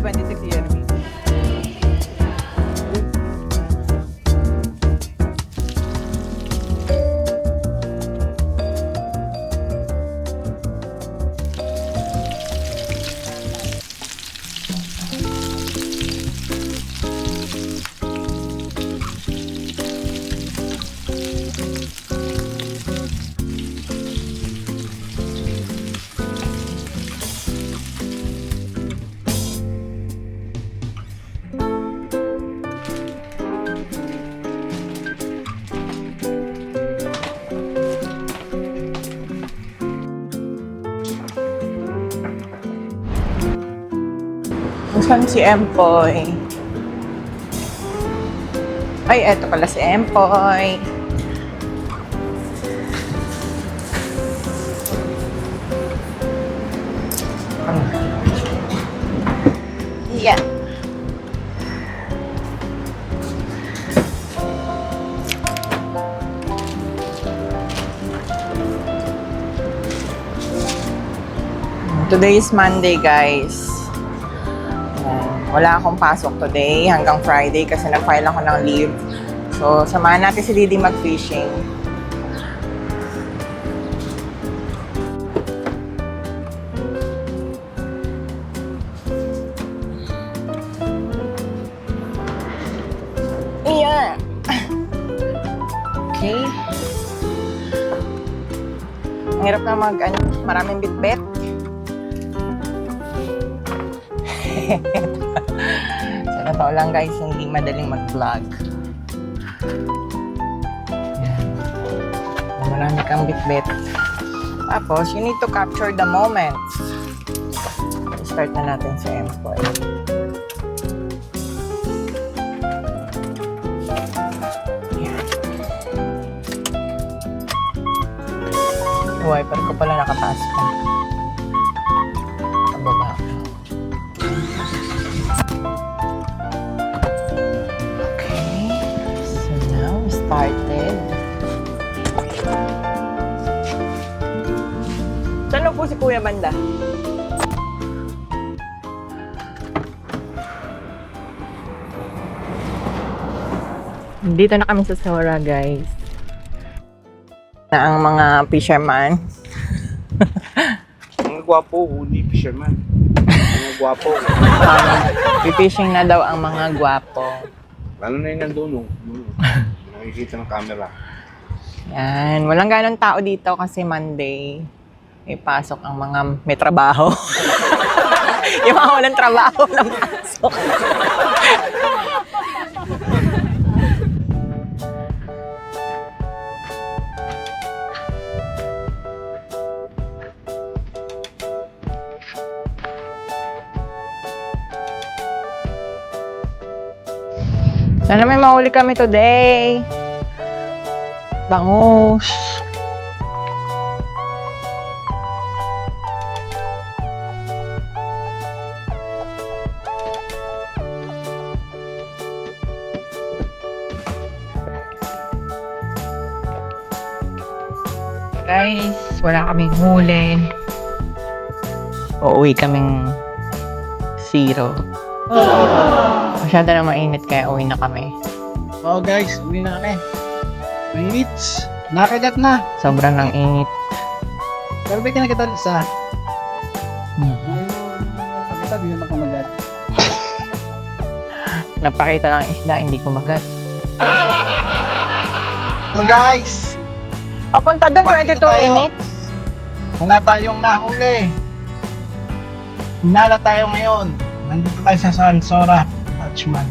26 Jeremy. Saan si Empoy? Ay, eto pala si Empoy. Yeah. Today is Monday, guys. Wala akong pasok today hanggang Friday kasi nag-file ako ng leave. So, samahan natin si Didi mag-fishing. Yeah. Okay. Ang hirap na maraming bit-bit. Sa totoo lang guys, hindi madaling mag-vlog. Yan. Marami kang bit-bit. Tapos, you need to capture the moments. Start na natin sa Empoy. Yan. Wiper ko pala nakapasok. Pababa. Started. Saan na po si Kuya Banda? Dito na kami sa Sora, guys. Na ang mga fisherman. Mga gwapo, hindi fisherman. Mga gwapo. Fishing na daw ang mga gwapo. Lalo na yun nandun, nakikita ng camera. Yan. Walang ganong tao dito kasi Monday. May pasok ang mga may trabaho. Yung mga walang trabaho ng pasok. Sana may mahuli kami today. Bangus. Guys, wala kaming huli. Uuwi kaming 0. Masyado na mainit kaya uwi na kami. Oo guys, uwi na kami. Mainit. Nakagat na. Sobrang nang init. Pero ba kinakita sa... Nakita, di naman kumagat. Napakita ng isda, hindi kumagat. So guys, Papunta doon, 22 minutes. wala tayong nahuli. Hinala tayo ngayon. Nandito tayo sa Sora, Hatchman.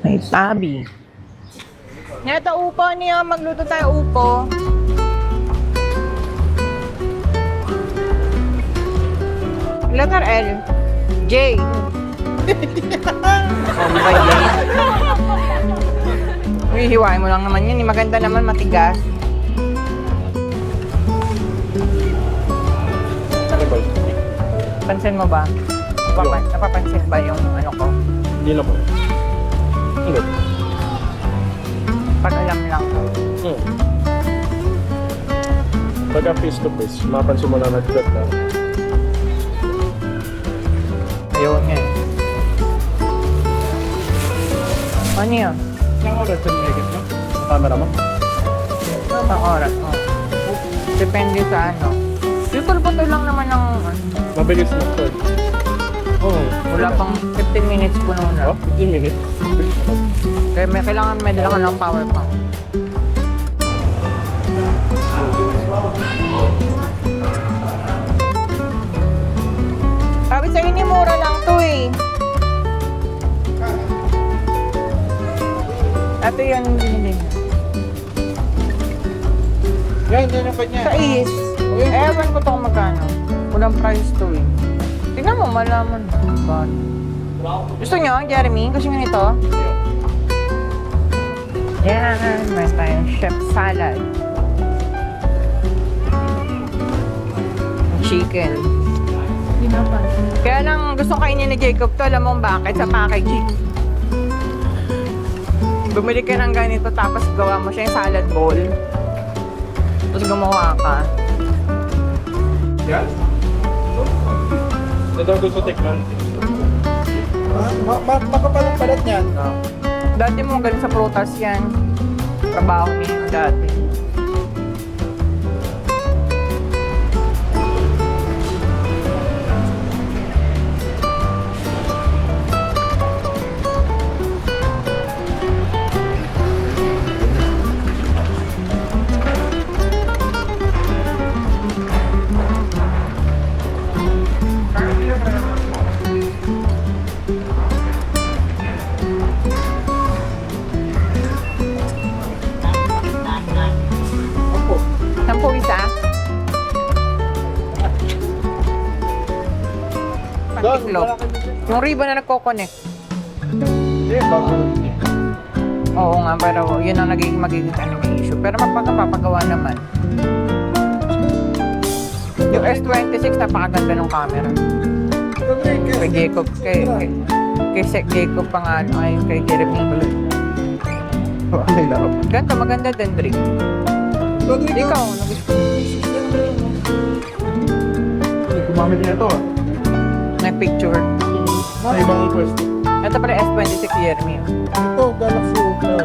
May tabi. Neto upo niya, magluto tayo upo. Letter L. J. Uy, hiwain mo lang naman yun. Maganda naman, matigas. Pansin mo ba? Napapansin ba yung ano ko? Hindi na po. Ulit. Pag alam lang. Pagka face to face, mapansin mo na nag-cut na. Ayun nga eh. Ano yun? Ilang oras yung nakikita mo? Sa camera mo? Ang oras mo. Depende sa ano. Putol-putol lang naman ng ano. Mabilis na ito. Oo. Wala pang 15 minutes puno na. Oh, 15 minutes. Kaya kailangan may dala ka ng power bank. Sabi sa'yo ni mura lang to eh. Ito yun yung binili niya. Yan, yan ang kanya. Sa is. Ewan ko to kung magkano. Walang price to eh. Tingnan mo, malaman mo. Gusto nyo, Jeremy? Gusto nyo nito? Yan, may tayong chef salad. Chicken. Kaya lang gusto kainin ni Jacob to, alam mo bakit? Sa packaging. Bumili ka ng ganito tapos gawa mo siya yung salad bowl. Tapos gumawa ka. Yan? Ito daw gusto tikman. Makapalang palat niyan. Dati mo galing sa prutas yan. Trabaho niya dati. Sampo isa? Pantiklop. Yung ribbon na nagko-connect. Hindi, bago. Oo nga, pero yun ang magiging ano yung issue. Pero mapapagawa naman. Yung S26, napakaganda ng camera. Kay Jacob, kay Jacob pa nga, ano, ay kay Jeremy. Ganda, maganda din, Drake. Ikaw, nagustuhan. Gumamit niya ito. Nag-picture. Sa ibang pwesto. Ito pala S26 Jeremy. Ito, Galaxy Ultra.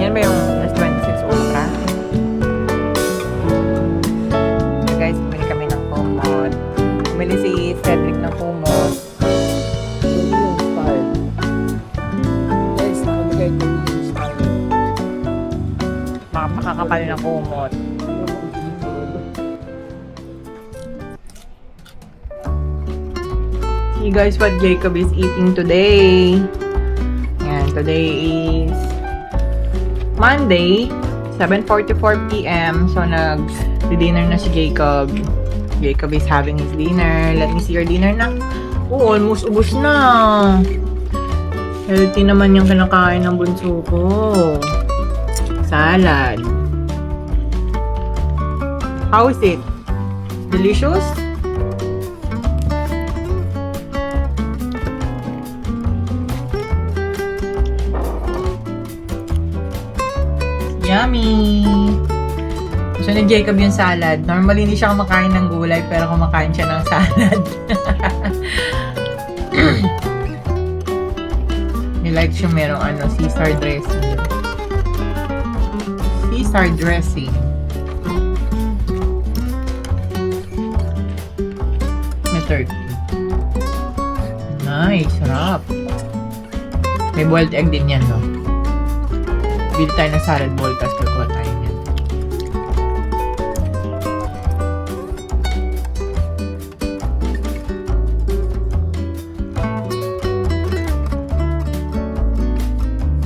Yan ba yung S26 Ultra? So guys, bumili kami ng kumot. Bumili si Cedric ng kumot. Ito yung style. Guys, nakalagay ko yung style. Makakapal ng kumot. See guys what Jacob is eating today. Yan, today is Monday, 7:44 p.m. So nag-dinner na si Jacob. Jacob is having his dinner. Let me see your dinner na. Oh, almost ubos na. Healthy naman yung kinakain ng bunso ko. Salad. How is it? Delicious? Yummy! Gusto ni Jacob yung salad. Normally, hindi siya kumakain ng gulay, pero kumakain siya ng salad. He likes yung merong Caesar dressing. Caesar dressing. May turkey. Nice, sarap. May boiled egg din yan, no? Bili tayo ng salad bowl, tapos